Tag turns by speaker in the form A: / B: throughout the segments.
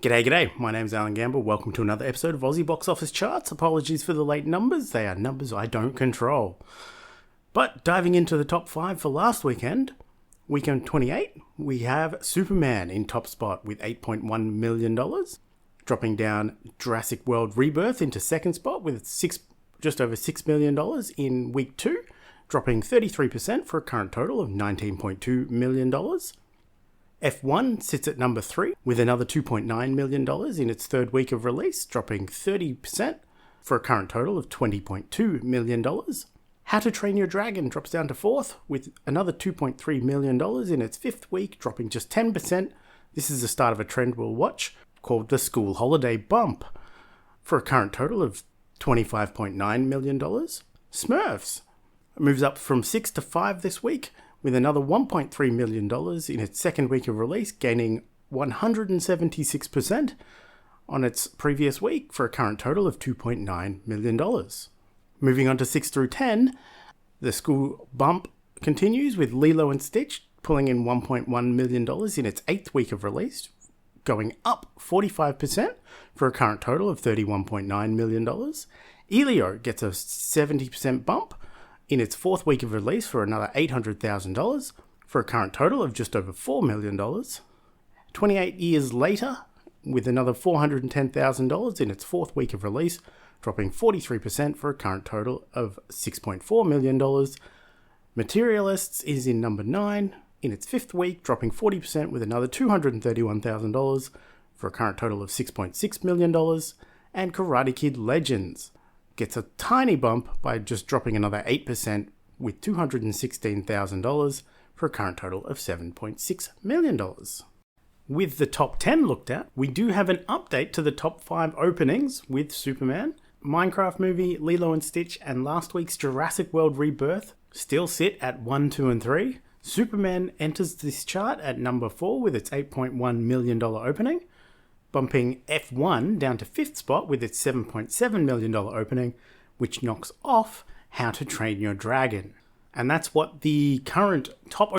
A: G'day. My name's Alan Gamble. Welcome to another episode of Aussie Box Office Charts. Apologies for the late numbers. They are numbers I don't control. But diving into the top 5 for last weekend 28, we have Superman in top spot with $8.1 million. Dropping down Jurassic World Rebirth into second spot with just over $6 million in week 2, dropping 33% for a current total of $19.2 million. F1 sits at number 3 with another $2.9 million in its third week of release, dropping 30% for a current total of $20.2 million. How to Train Your Dragon drops down to 4th with another $2.3 million in its 5th week, dropping just 10%. This is the start of a trend we'll watch called the School Holiday Bump for a current total of $25.9 million. Smurfs moves up from 6 to 5 this week, with another $1.3 million in its second week of release, gaining 176% on its previous week for a current total of $2.9 million. Moving on to 6 through 10, the school bump continues with Lilo and Stitch pulling in $1.1 million in its 8th week of release, going up 45% for a current total of $31.9 million. Elio gets a 70% bump in its 4th week of release for another $800,000 for a current total of just over $4 million. 28 years later, with another $410,000 in its 4th week of release, dropping 43% for a current total of $6.4 million. Materialists is in number 9 in its 5th week, dropping 40% with another $231,000 for a current total of $6.6 million. And Karate Kid Legends gets a tiny bump by just dropping another 8% with $216,000 for a current total of $7.6 million. With the top 10 looked at, we do have an update to the top 5 openings with Superman, Minecraft Movie, Lilo and Stitch, and last week's Jurassic World Rebirth still sit at 1, 2, and 3. Superman enters this chart at number 4 with its $8.1 million opening, bumping F1 down to 5th spot with its $7.7 million opening, which knocks off How to Train Your Dragon. And that's what the current top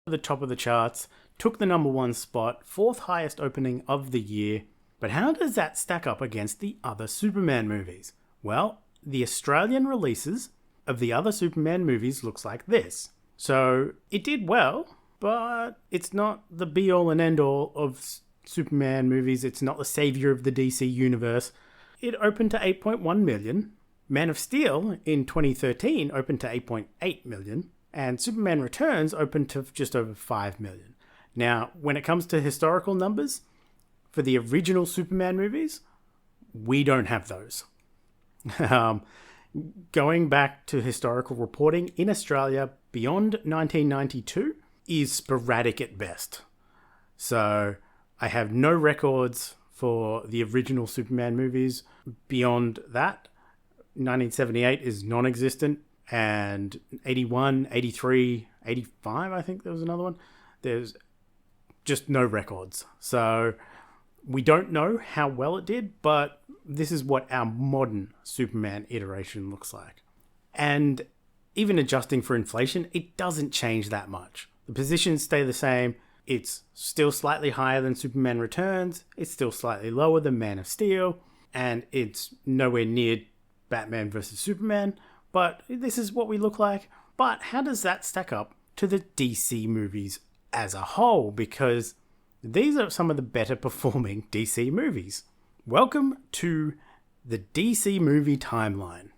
A: the top of the charts, took the number 1 spot, 4th highest opening of the year. But how does that stack up against the other Superman movies? Well, the Australian releases of the other Superman movies looks like this. So it did well, but it's not the be-all and end-all of Superman movies. It's not the savior of the DC universe. It opened to $8.1 million. Man of Steel in 2013 opened to $8.8 million. And Superman Returns opened to just over $5 million. Now, when it comes to historical numbers, for the original Superman movies, we don't have those. Going back to historical reporting in Australia beyond 1992, is sporadic at best. So I have no records for the original Superman movies beyond that. 1978 is non-existent, and 81, 83, 85, I think there was another one. There's just no records. So we don't know how well it did, but this is what our modern Superman iteration looks like. And even adjusting for inflation, it doesn't change that much. The positions stay the same. It's still slightly higher than Superman Returns. It's still slightly lower than Man of Steel. And it's nowhere near Batman vs. Superman. But this is what we look like. But how does that stack up to the DC movies as a whole? Because these are some of the better performing DC movies. Welcome to the DC movie timeline.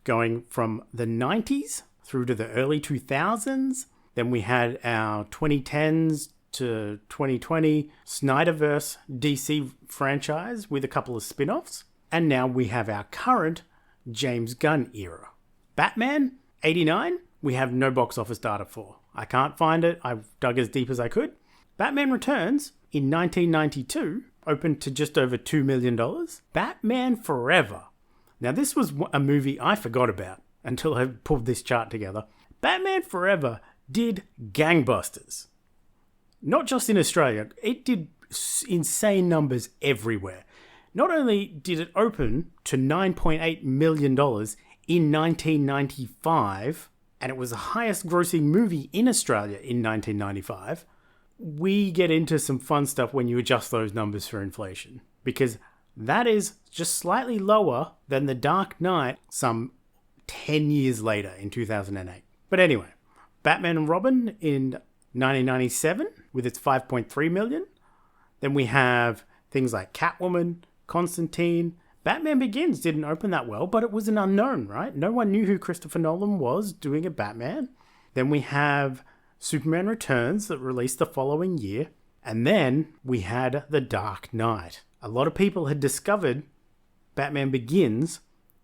A: Going from the 90s through to the early 2000s. Then we had our 2010s to 2020 Snyderverse DC franchise with a couple of spin-offs. And now we have our current James Gunn era. Batman, 89, we have no box office data for. I can't find it. I've dug as deep as I could. Batman Returns, in 1992, opened to just over $2 million. Batman Forever. Now, this was a movie I forgot about until I pulled this chart together. Batman Forever did gangbusters. Not just in Australia, it did insane numbers everywhere. Not only did it open to $9.8 million in 1995, and it was the highest grossing movie in Australia in 1995, we get into some fun stuff when you adjust those numbers for inflation, because that is just slightly lower than The Dark Knight some 10 years later in 2008. But anyway, Batman and Robin in 1997 with its 5.3 million. Then we have things like Catwoman, Constantine. Batman Begins didn't open that well, but it was an unknown, right? No one knew who Christopher Nolan was doing a Batman. Then we have Superman Returns that released the following year. And then we had The Dark Knight. A lot of people had discovered Batman Begins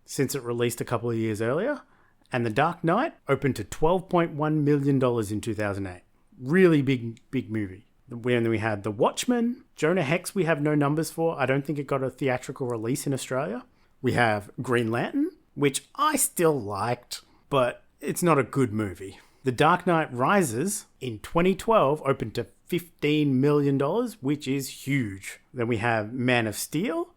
A: since it released a couple of years earlier. And The Dark Knight opened to $12.1 million in 2008. Really big movie. When we had The Watchmen, Jonah Hex we have no numbers for. I don't think it got a theatrical release in Australia. We have Green Lantern, which I still liked, but it's not a good movie. The Dark Knight Rises in 2012 opened to $15 million, which is huge. Then we have Man of Steel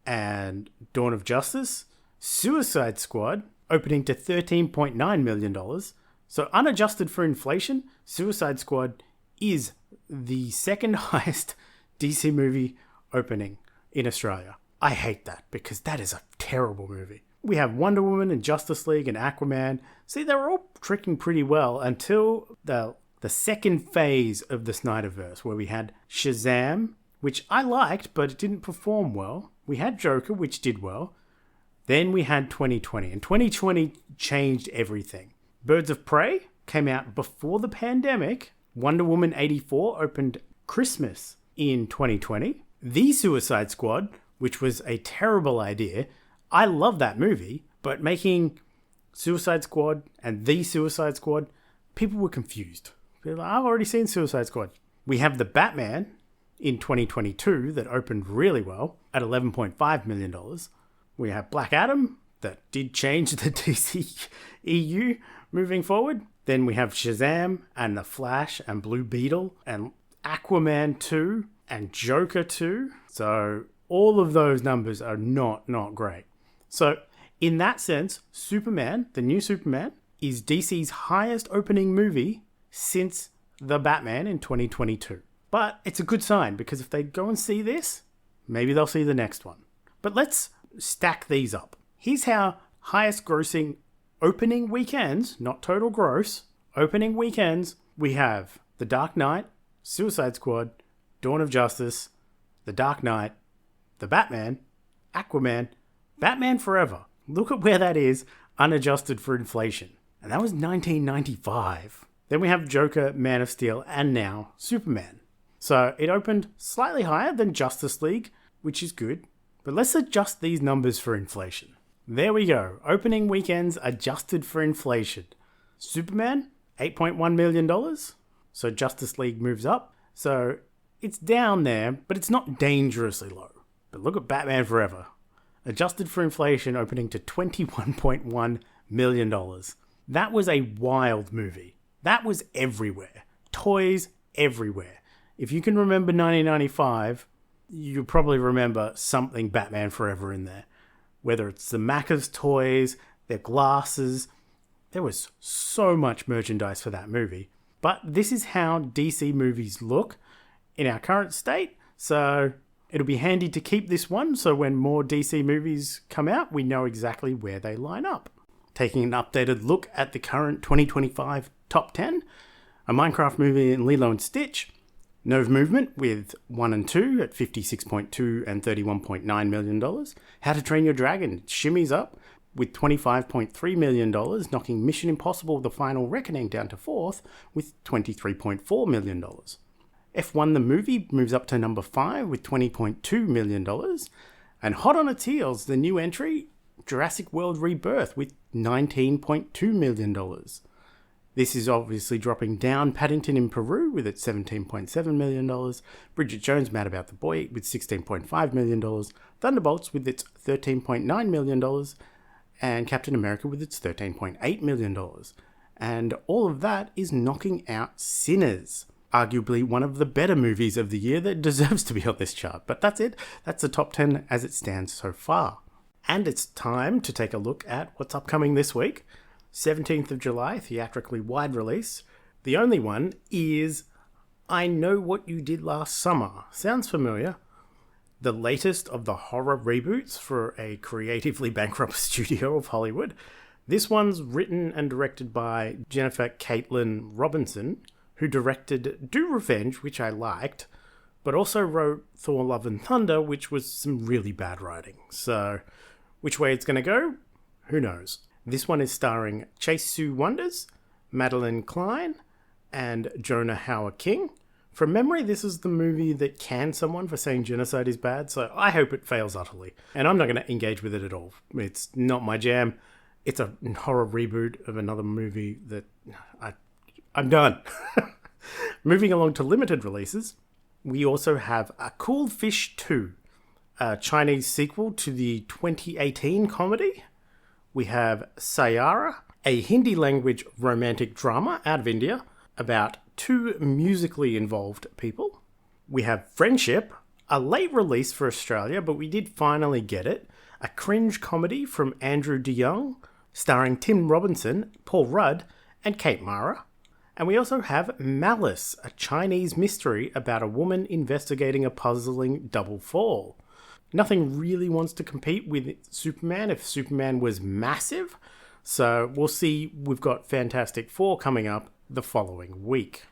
A: and Dawn of Justice. Suicide Squad opening to $13.9 million. So unadjusted for inflation, Suicide Squad is the second highest DC movie opening in Australia. I hate that because that is a terrible movie. We have Wonder Woman and Justice League and Aquaman. See, they were all tricking pretty well until the second phase of the Snyderverse, where we had Shazam, which I liked, but it didn't perform well. We had Joker, which did well. Then we had 2020, and 2020 changed everything. Birds of Prey came out before the pandemic. Wonder Woman 84 opened Christmas in 2020. The Suicide Squad, which was a terrible idea. I love that movie, but making Suicide Squad and The Suicide Squad, people were confused. They're like, I've already seen Suicide Squad. We have The Batman in 2022 that opened really well at $11.5 million. We have Black Adam that did change the DC EU moving forward. Then we have Shazam and The Flash and Blue Beetle and Aquaman 2 and Joker 2. So all of those numbers are not great. So in that sense, Superman, the new Superman, is DC's highest opening movie since The Batman in 2022. But it's a good sign, because if they go and see this, maybe they'll see the next one. But let's stack these up. Here's how highest grossing opening weekends, not total gross, opening weekends, we have The Dark Knight, Suicide Squad, Dawn of Justice, The Dark Knight, The Batman, Aquaman, Batman Forever. Look at where that is, unadjusted for inflation. And that was 1995. Then we have Joker, Man of Steel, and now Superman. So it opened slightly higher than Justice League, which is good. But let's adjust these numbers for inflation. There we go. Opening weekends adjusted for inflation. Superman, $8.1 million. So Justice League moves up. So it's down there, but it's not dangerously low. But look at Batman Forever. Adjusted for inflation, opening to $21.1 million. That was a wild movie. That was everywhere. Toys everywhere. If you can remember 1995, you probably remember something Batman Forever in there. Whether it's the Macca's toys, their glasses. There was so much merchandise for that movie. But this is how DC movies look in our current state. So it'll be handy to keep this one, so when more DC movies come out, we know exactly where they line up. Taking an updated look at the current 2025 top 10, a Minecraft movie in Lilo and Stitch, Nove Movement with 1 and 2 at $56.2 and $31.9 million. How to Train Your Dragon shimmies up with $25.3 million, knocking Mission Impossible The Final Reckoning down to 4th with $23.4 million. F1 the movie moves up to number 5 with $20.2 million. And hot on its heels, the new entry, Jurassic World Rebirth with $19.2 million. This is obviously dropping down Paddington in Peru with its $17.7 million, Bridget Jones' Mad About the Boy with $16.5 million, Thunderbolts with its $13.9 million, and Captain America with its $13.8 million. And all of that is knocking out Sinners, arguably one of the better movies of the year that deserves to be on this chart. But that's it. That's the top 10 as it stands so far. And it's time to take a look at what's upcoming this week. 17th of July, theatrically wide release. The only one is I Know What You Did Last Summer. Sounds familiar. The latest of the horror reboots for a creatively bankrupt studio of Hollywood. This one's written and directed by Jennifer Caitlin Robinson, who directed Do Revenge, which I liked, but also wrote Thor Love and Thunder, which was some really bad writing. So, which way it's going to go? Who knows? This one is starring Chase Sue Wonders, Madeline Klein, and Jonah Hauer King. From memory, this is the movie that canned someone for saying genocide is bad, so I hope it fails utterly. And I'm not going to engage with it at all. It's not my jam. It's a horror reboot of another movie that I'm done. Moving along to limited releases, we also have A Cool Fish 2, a Chinese sequel to the 2018 comedy. We have Sayara, a Hindi language romantic drama out of India about two musically involved people. We have Friendship, a late release for Australia, but we did finally get it. A cringe comedy from Andrew DeYoung, starring Tim Robinson, Paul Rudd, and Kate Mara. And we also have Malice, a Chinese mystery about a woman investigating a puzzling double fall. Nothing really wants to compete with Superman if Superman was massive. So we'll see. We've got Fantastic Four coming up the following week.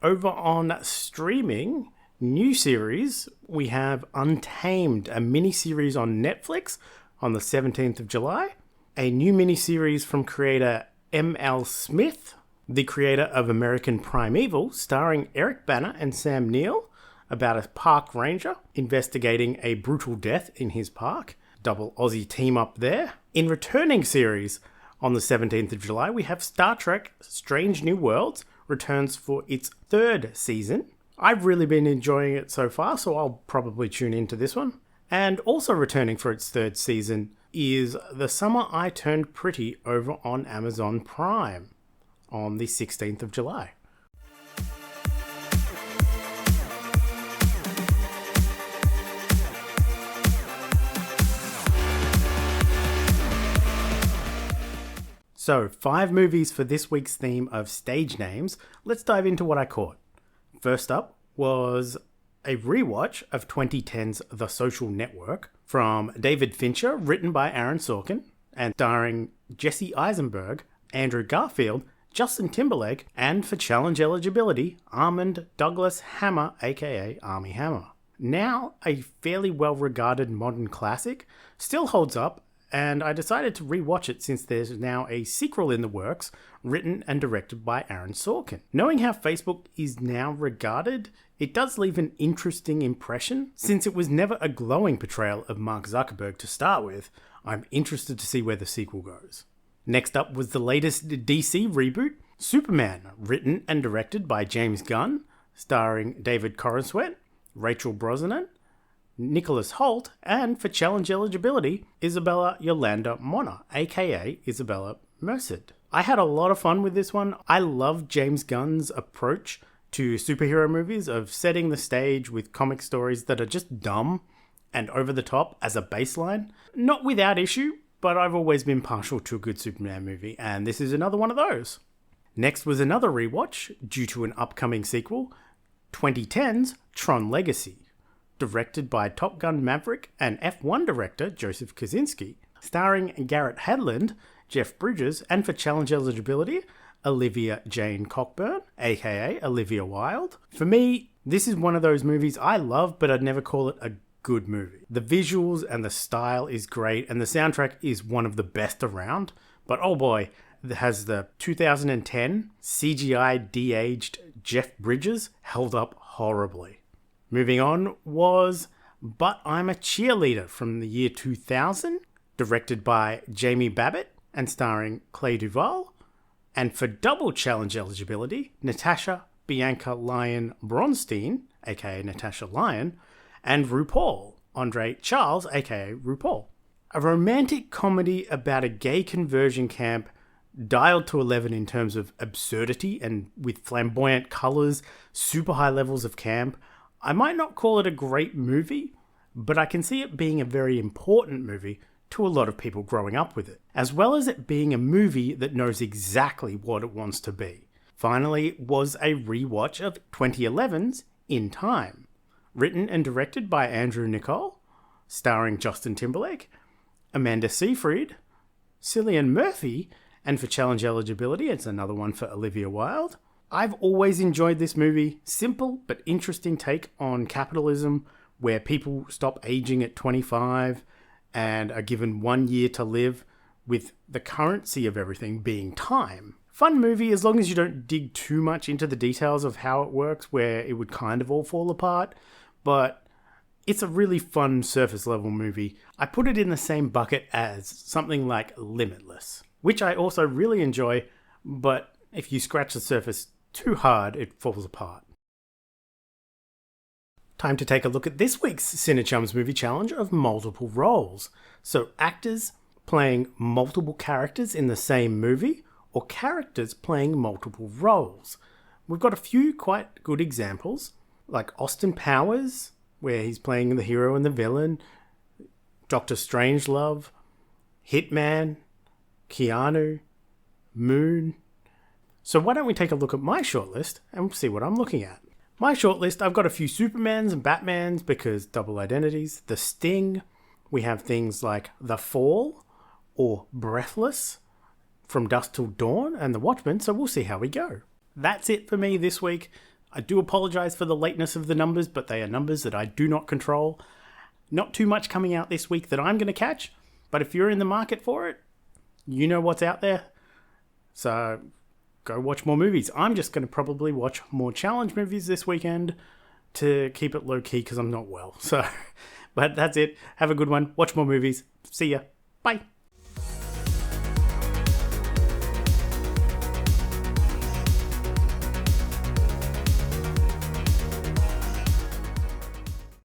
A: Over on streaming, new series, we have Untamed, a mini-series on Netflix on the 17th of July. A new mini-series from creator M.L. Smith, the creator of American Primeval, starring Eric Bana and Sam Neill, about a park ranger investigating a brutal death in his park. Double Aussie team up there. In returning series, on the 17th of July, we have Star Trek Strange New Worlds returns for its third season. I've really been enjoying it so far, so I'll probably tune into this one. And also returning for its third season is The Summer I Turned Pretty over on Amazon Prime on the 16th of July. So, 5 movies for this week's theme of stage names. Let's dive into what I caught. First up was a rewatch of 2010's The Social Network from David Fincher, written by Aaron Sorkin, and starring Jesse Eisenberg, Andrew Garfield, Justin Timberlake, and for challenge eligibility, Armand Douglas Hammer, aka Armie Hammer. Now a fairly well-regarded modern classic, still holds up, and I decided to rewatch it since there's now a sequel in the works, written and directed by Aaron Sorkin. Knowing how Facebook is now regarded, it does leave an interesting impression. Since it was never a glowing portrayal of Mark Zuckerberg to start with, I'm interested to see where the sequel goes. Next up was the latest DC reboot, Superman, written and directed by James Gunn, starring David Corenswet, Rachel Brosnahan, Nicholas Hoult, and for challenge eligibility, Isabella Yolanda Mona, aka Isabella Merced. I had a lot of fun with this one. I love James Gunn's approach to superhero movies of setting the stage with comic stories that are just dumb and over the top as a baseline. Not without issue, but I've always been partial to a good Superman movie, and this is another one of those. Next was another rewatch, due to an upcoming sequel, 2010's Tron Legacy, directed by Top Gun Maverick and F1 director Joseph Kosinski, starring Garrett Hedlund, Jeff Bridges, and for challenge eligibility, Olivia Jane Cockburn, aka Olivia Wilde. For me, this is one of those movies I love, but I'd never call it a good movie. The visuals and the style is great, and the soundtrack is one of the best around, but oh boy, has the 2010 CGI de-aged Jeff Bridges held up horribly. Moving on was But I'm a Cheerleader from the year 2000, directed by Jamie Babbitt and starring Clea Duvall. And for double challenge eligibility, Natasha Bianca Lyon Bronstein, aka Natasha Lyon, and RuPaul, Andre Charles, aka RuPaul. A romantic comedy about a gay conversion camp dialed to 11 in terms of absurdity and with flamboyant colours, super high levels of camp. I might not call it a great movie, but I can see it being a very important movie to a lot of people growing up with it, as well as it being a movie that knows exactly what it wants to be. finally was a rewatch of 2011's In Time, written and directed by Andrew Niccol, starring Justin Timberlake, Amanda Seyfried, Cillian Murphy, and for challenge eligibility, it's another one for Olivia Wilde. I've always enjoyed this movie. Simple but interesting take on capitalism, where people stop aging at 25 and are given 1 year to live, with the currency of everything being time. Fun movie as long as you don't dig too much into the details of how it works, where it would kind of all fall apart, but it's a really fun surface level movie. I put it in the same bucket as something like Limitless, which I also really enjoy, but if you scratch the surface too hard, it falls apart. Time to take a look at this week's Cinechums Movie Challenge of multiple roles. So actors playing multiple characters in the same movie, or characters playing multiple roles. We've got a few quite good examples, like Austin Powers, where he's playing the hero and the villain, Dr. Strangelove, Hitman, Keanu, Moon. So why don't we take a look at my shortlist and see what I'm looking at. My shortlist, I've got a few Supermans and Batmans because double identities. The Sting, we have things like The Fall or Breathless, From Dusk Till Dawn, and The Watchmen, so we'll see how we go. That's it for me this week. I do apologise for the lateness of the numbers, but they are numbers that I do not control. Not too much coming out this week that I'm going to catch, but if you're in the market for it, you know what's out there. So go watch more movies. I'm just going to probably watch more challenge movies this weekend to keep it low key because I'm not well. So, but that's it. Have a good one. Watch more movies. See ya. Bye.